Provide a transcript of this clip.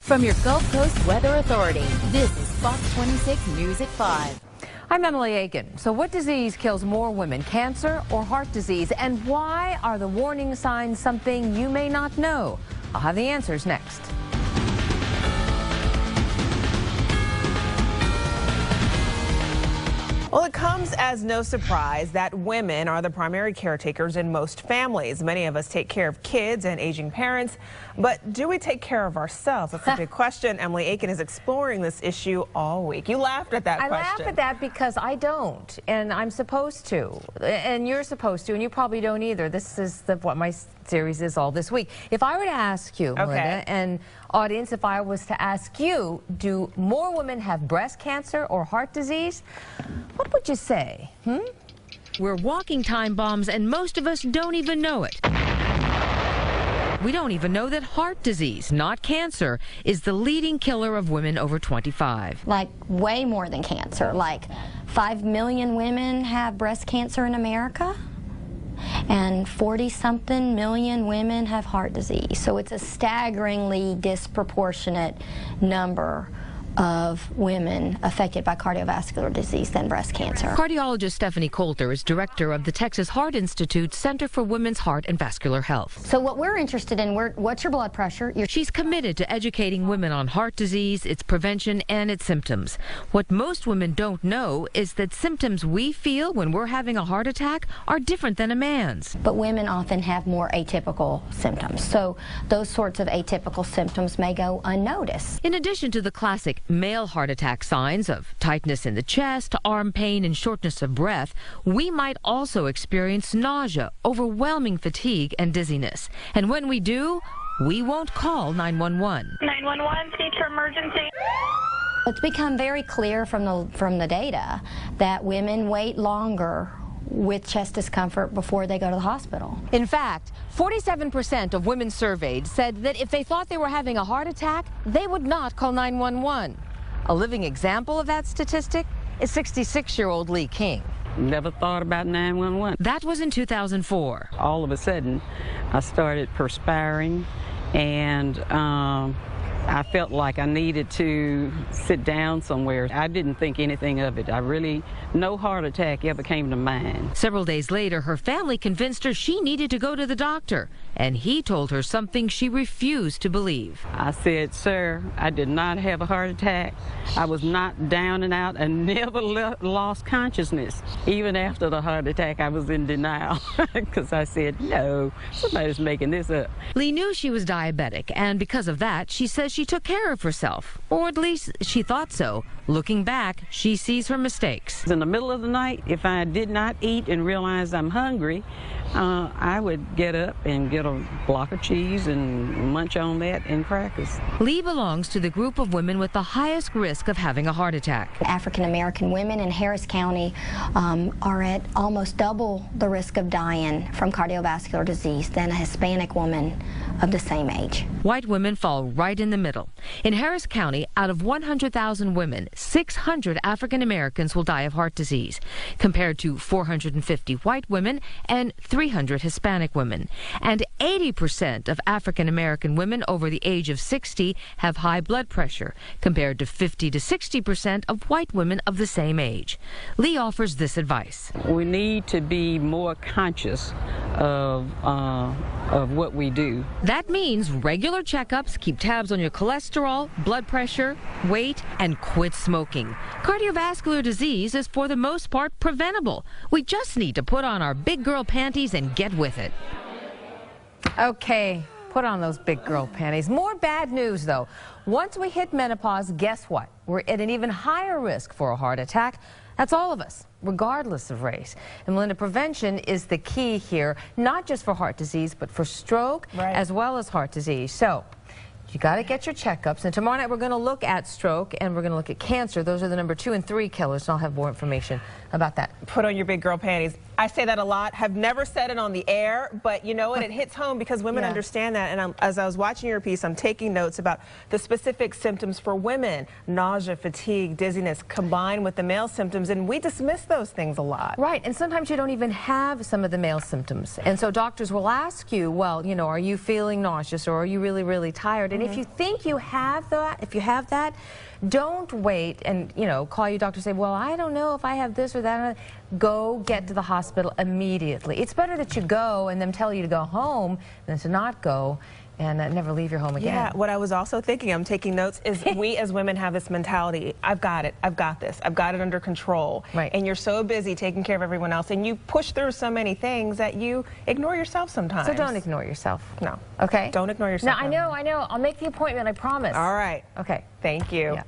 From your Gulf Coast Weather Authority, this is Fox 26 News at 5. I'm Emily Aiken. So what disease kills more women, cancer or heart disease? And why are the warning signs something you may not know? I'll have the answers next. Well, it comes as no surprise that women are the primary caretakers in most families. Many of us take care of kids and aging parents, but do we take care of ourselves? That's a big question. Emily Aiken is exploring this issue all week. You laughed at that question. I laugh at that because I don't, and I'm supposed to, and you're supposed to, and you probably don't either. This is what my series is all this week. If I were to ask you, Melinda, and audience, if I was to ask you, do more women have breast cancer or heart disease? What would you say? We're walking time bombs, and most of us don't even know it. We don't even know that heart disease, not cancer, is the leading killer of women over 25. Like way more than cancer. Like 5 million women have breast cancer in America, and 40-something million women have heart disease. So it's a staggeringly disproportionate number of women affected by cardiovascular disease than breast cancer. Cardiologist Stephanie Coulter is director of the Texas Heart Institute's Center for Women's Heart and Vascular Health. So what we're interested in, what's your blood pressure? She's committed to educating women on heart disease, its prevention, and its symptoms. What most women don't know is that symptoms we feel when we're having a heart attack are different than a man's. But women often have more atypical symptoms. So those sorts of atypical symptoms may go unnoticed. In addition to the classic male heart attack signs of tightness in the chest, arm pain, and shortness of breath, we might also experience nausea, overwhelming fatigue, and dizziness. And when we do, we won't call 911. 911, need for emergency. It's become very clear from the data that women wait longer with chest discomfort before they go to the hospital. In fact, 47% of women surveyed said that if they thought they were having a heart attack, they would not call 911. A living example of that statistic is 66-year-old Lee King. Never thought about 911. That was in 2004. All of a sudden, I started perspiring, and I felt like I needed to sit down somewhere. I didn't think anything of it. No heart attack ever came to mind. Several days later, her family convinced her she needed to go to the doctor, and he told her something she refused to believe. I said, "Sir, I did not have a heart attack. I was not down and out and never lost consciousness. Even after the heart attack, I was in denial because I said, no, somebody's making this up." Lee knew she was diabetic, and because of that, she says she took care of herself, or at least she thought so. Looking back, she sees her mistakes. In the middle of the night, if I did not eat and realize I'm hungry, I would get up and get a block of cheese and munch on that and crackers. Lee belongs to the group of women with the highest risk of having a heart attack. African American women in Harris County are at almost double the risk of dying from cardiovascular disease than a Hispanic woman of the same age. White women fall right in the middle. In Harris County, out of 100,000 women, 600 African Americans will die of heart disease, compared to 450 white women and 300 Hispanic women. And 80% of African American women over the age of 60 have high blood pressure, compared to 50 to 60% of white women of the same age. Lee offers this advice. We need to be more conscious of what we do. That means regular checkups, keep tabs on your cholesterol, blood pressure, weight, and quit smoking. Cardiovascular disease is for the most part preventable. We just need to put on our big girl panties and get with it. Okay, put on those big girl panties. More bad news, though. Once we hit menopause, guess what? We're at an even higher risk for a heart attack. That's all of us, regardless of race. And Melinda, prevention is the key here, not just for heart disease, but for stroke as well as heart disease. So you got to get your checkups. And tomorrow night we're going to look at stroke and we're going to look at cancer. Those are the number 2 and 3 killers. And I'll have more information about that. Put on your big girl panties. I say that a lot, have never said it on the air, but you know what, it hits home because women Yeah. understand that. And as I was watching your piece, I'm taking notes about the specific symptoms for women: nausea, fatigue, dizziness, combined with the male symptoms, and we dismiss those things a lot. Right, and sometimes you don't even have some of the male symptoms. And so doctors will ask you, well, you know, are you feeling nauseous or are you really, really tired? And if you think you have that, don't wait and, you know, call your doctor and say, well, I don't know if I have this or that. Go get to the hospital immediately. It's better that you go and them tell you to go home than to not go and never leave your home again. Yeah, what I was also thinking, I'm taking notes, is we as women have this mentality: I've got it, I've got this, I've got it under control. Right. And you're so busy taking care of everyone else, and you push through so many things that you ignore yourself sometimes. So don't ignore yourself. No. Okay? Don't ignore yourself. No, I know. I'll make the appointment, I promise. All right. Okay. Thank you. Yeah.